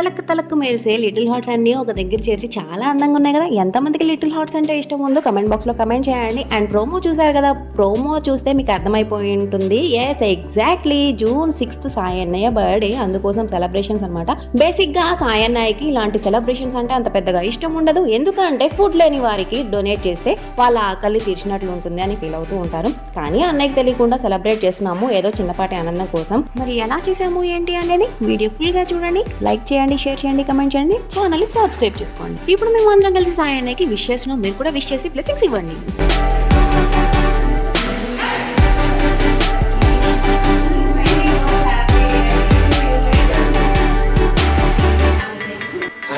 తలక్ తలక్ మెరిసే little hearts అన్ని ఒక దగ్గర చేర్చి చాలా అందంగా ఉన్నాయి కదా. ఎంతమందికి లిటిల్ హార్ట్స్ అంటే ఇష్టం ఉందో కమెంట్ బాక్స్ లో కమెంట్ చేయండి. అండ్ ప్రోమో చూసారు కదా, ప్రోమో చూస్తే మీకు అర్థమైపోయి ఉంటుంది. Yes, exactly June 6th Sai అన్నయ్య బర్త్డే, అందుకోసం సెలబ్రేషన్స్ అనమాట. బేసిక్ గా సాయి అన్నయ్యకి ఇలాంటి సెలబ్రేషన్స్ అంటే అంత పెద్దగా ఇష్టం ఉండదు. ఎందుకంటే ఫుడ్ లేని వారికి డొనేట్ చేస్తే వాళ్ళ ఆకలి తీర్చినట్లు ఉంటుంది అని ఫీల్ అవుతూ ఉంటారు. కానీ అన్నయ్యకి తెలియకుండా సెలబ్రేట్ చేస్తున్నాము ఏదో చిన్నపాటి ఆనందం కోసం. మరి ఎలా చేసాము ఏంటి అనేది వీడియో ఫుల్ గా చూడండి. లైక్ చేయండి, షేర్ చేయండి, కమెంట్ చేయండి, ఛానల్ ని సబ్స్క్రైబ్ చేసుకోండి. ఇప్పుడు మేము అందరం కలిసి సాయి అన్నయ్యకి విష్ చేస్తున్నాం. మీరు కూడా విష్ చేసి బ్లెస్సింగ్స్ ఇవ్వండి.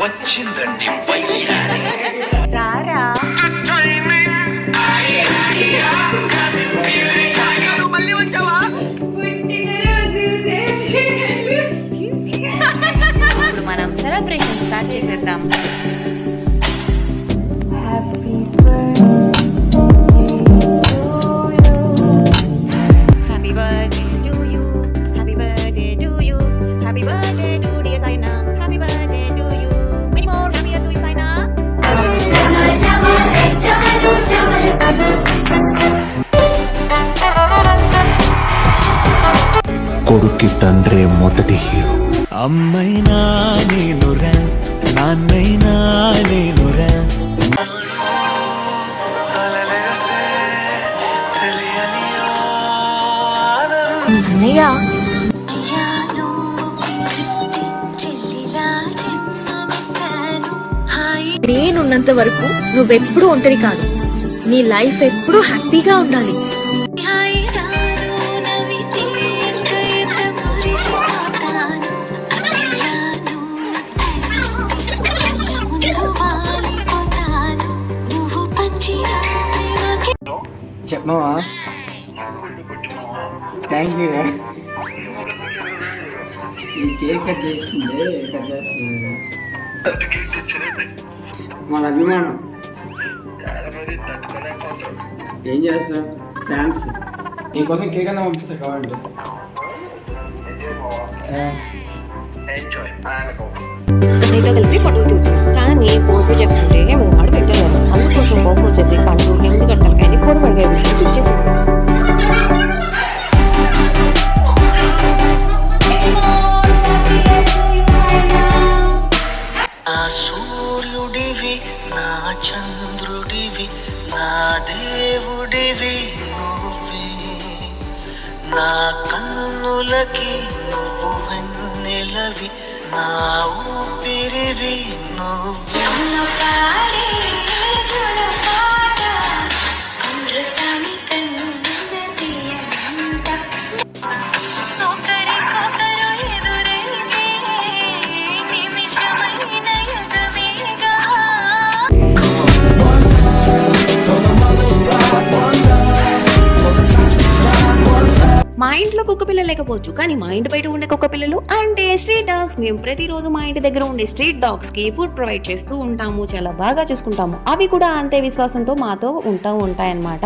వచ్చిందండి రారా మళ్ళీ వచ్చావా? ఇప్పుడు మనం సెలబ్రేషన్ స్టార్ట్ చేసేద్దాం. Happy birthday to you, happy birthday to you, happy birthday to dear Saina, happy birthday to you, many more happy years to you Saina. కొడుక్కి తండ్రే మొదటి హీరో. అమ్మైనా నేనురా, నాన్నైనా నేనురా. అన్నయ్య నేనున్నంత వరకు నువ్వెప్పుడు ఒంటరి కాదు. నీ లైఫ్ ఎప్పుడు హ్యాపీగా ఉండాలి. చెప్పమా, థ్యాంక్ యూ. ఈ కేక్ కట్ చేస్తుంది మన అభిమానం. ఏం చేస్తాం, ఫ్యాన్స్ నీకోసం కేక్ అన్నా పంపిస్తారు కావాలంటే. అన్నయ్యతో కలిసి ఫోటోస్ దిగుతున్నాం. కానీ పోస్ట్ చెప్తుంటే వాడు పెట్టలేదు. అందుకోసం కోపం వచ్చేసి పండు ఎనిమిది గంటలకి ఆయన కూర పడిగా విషయం ఇచ్చేసి నా సూర్యుడివి, నా చంద్రుడివి, నా దేవుడివి నువ్వే. నా కన్నులకి నువ్వు వెన్నెలవి, నా ఊపిరివి నువ్వే. మా ఇంట్లో కుక్క పిల్లలు లేకపోవచ్చు, కానీ మా ఇంటి బయట ఉండే కుక్క పిల్లలు అంటే స్ట్రీట్ డాగ్స్. మేము ప్రతిరోజు మా ఇంటి దగ్గర ఉండే స్ట్రీట్ డాగ్స్ కి ఫుడ్ ప్రొవైడ్ చేస్తూ ఉంటాము, చాలా బాగా చూసుకుంటాము. అవి కూడా అంతే విశ్వాసంతో మాతో ఉంటాయన్నమాట.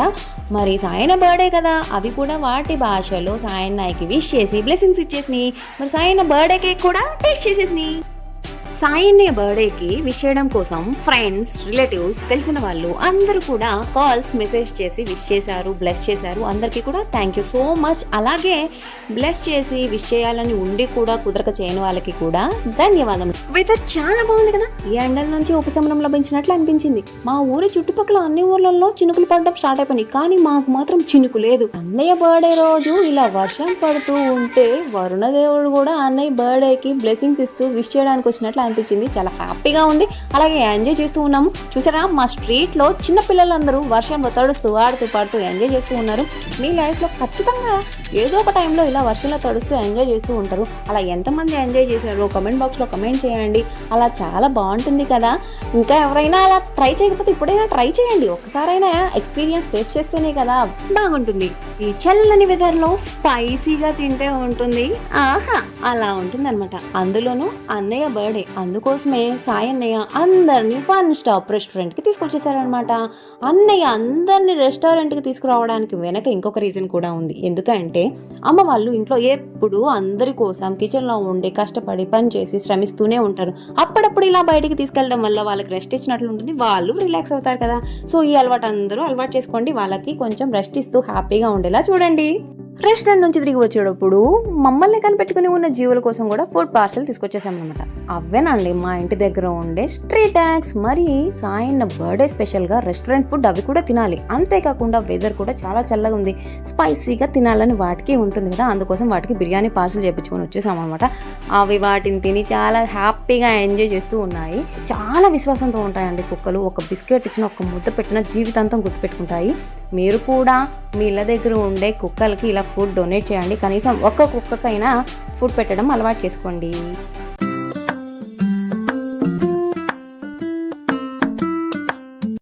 మరి సాయన బర్త్డే కదా, అవి కూడా వాటి భాషలో సాయన్నకి విష్ చేసి బ్లెస్సింగ్స్ ఇచ్చేసినాయి. మరి సాయన్న బర్త్డే కేక్ కూడా టేస్ట్ చేసేసినాయి. సాయన్నయ్య బర్త్డేకి విష్ చేయడం కోసం ఫ్రెండ్స్, రిలేటివ్స్, తెలిసిన వాళ్ళు అందరూ కూడా కాల్స్, మెసేజ్ చేసి విష్ చేశారు, బ్లెస్ చేశారు. అందరికీ కూడా థ్యాంక్ యూ సో మచ్. అలాగే బ్లెస్ చేసి విష్ చేయాలని ఉండి కూడా కుదరక చేయని వాళ్ళకి కూడా ధన్యవాదములు. వెదర్ చాలా బాగుంది కదా, ఈ ఎండల నుంచి ఉపశమనం లభించినట్లు అనిపించింది. మా ఊరి చుట్టుపక్కల అన్ని ఊర్లలో చినుకులు పడడం స్టార్ట్ అయిపోయినాయి, కానీ మాకు మాత్రం చినుకు లేదు. అన్నయ్య బర్త్డే రోజు ఇలా వర్షం పడుతూ ఉంటే వరుణదేవుడు కూడా అన్నయ్య బర్త్డేకి బ్లెస్సింగ్స్ ఇస్తూ విష్ చేయడానికి వచ్చినట్లు అనిపించింది. చాలా హ్యాపీగా ఉంది. అలాగే ఎంజాయ్ చేస్తూ ఉన్నాము. చూసారా, మా స్ట్రీట్ లో చిన్న పిల్లలందరూ వర్షంలో తడుస్తూ ఆడుతూ పాడుతూ ఎంజాయ్ చేస్తూ ఉన్నారు. మీ లైఫ్ లో ఖచ్చితంగా ఏదో ఒక టైంలో ఇలా వర్షంలో తడుస్తూ ఎంజాయ్ చేస్తూ ఉంటారు. అలా ఎంతమంది ఎంజాయ్ చేశారో కమెంట్ బాక్స్ లో కమెంట్ చేయండి. అలా చాలా బాగుంటుంది కదా. ఇంకా ఎవరైనా అలా ట్రై చేయకపోతే ఇప్పుడైనా ట్రై చేయండి. ఒక్కసారైనా ఎక్స్పీరియన్స్ ఫేస్ చేస్తేనే కదా బాగుంటుంది. ఈ చల్లని వెదర్ లో స్పైసీగా తింటే ఉంటుంది, ఆహా అలా ఉంటుంది అనమాట. అందులోనూ అన్నయ్య బర్త్డే, అందుకోసమే సాయి అన్నయ్య అందరినీ 1 స్టాప్ రెస్టారెంట్కి తీసుకొచ్చేసారనమాట. అన్నయ్య అందరినీ రెస్టారెంట్కి తీసుకురావడానికి వెనక ఇంకొక రీజన్ కూడా ఉంది. ఎందుకంటే అమ్మ వాళ్ళు ఇంట్లో ఎప్పుడు అందరి కోసం కిచెన్లో ఉండి కష్టపడి పని చేసి శ్రమిస్తూనే ఉంటారు. అప్పుడప్పుడు ఇలా బయటికి తీసుకెళ్ళడం వల్ల వాళ్ళకి రెస్ట్ ఇచ్చినట్లు ఉంటుంది, వాళ్ళు రిలాక్స్ అవుతారు కదా. సో ఈ అలవాటు అందరూ అలవాటు చేసుకోండి, వాళ్ళకి కొంచెం రెస్ట్ ఇస్తూ హ్యాపీగా ఉండేలా చూడండి. రెస్టారెంట్ నుంచి తిరిగి వచ్చేటప్పుడు మమ్మల్ని కనిపెట్టుకుని ఉన్న జీవుల కోసం కూడా ఫుడ్ పార్సల్ తీసుకొచ్చేసామన్నమాట. అవేనండి మా ఇంటి దగ్గర ఉండే స్ట్రీట్ డాగ్స్. మరి సాయన్న బర్త్డే స్పెషల్గా రెస్టారెంట్ ఫుడ్ అవి కూడా తినాలి. అంతేకాకుండా వెదర్ కూడా చాలా చల్లగా ఉంది, స్పైసీగా తినాలని వాటికి ఉంటుంది కదా, అందుకోసం వాటికి బిర్యానీ పార్సల్ చేయించుకొని వచ్చేసామన్నమాట. అవి వాటిని తిని చాలా హ్యాపీగా ఎంజాయ్ చేస్తూ ఉన్నాయి. చాలా విశ్వాసంతో ఉంటాయండి కుక్కలు. ఒక బిస్కెట్ ఇచ్చిన, ఒక ముద్ద పెట్టిన జీవితాంతం గుర్తుపెట్టుకుంటాయి. మీరు కూడా మీ ఇళ్ళ దగ్గర ఉండే కుక్కలకి ఇలా ఫుడ్ డొనేట్ చేయండి. కనీసం ఒక్క కుక్కకైనా ఫుడ్ పెట్టడం అలవాటు చేసుకోండి.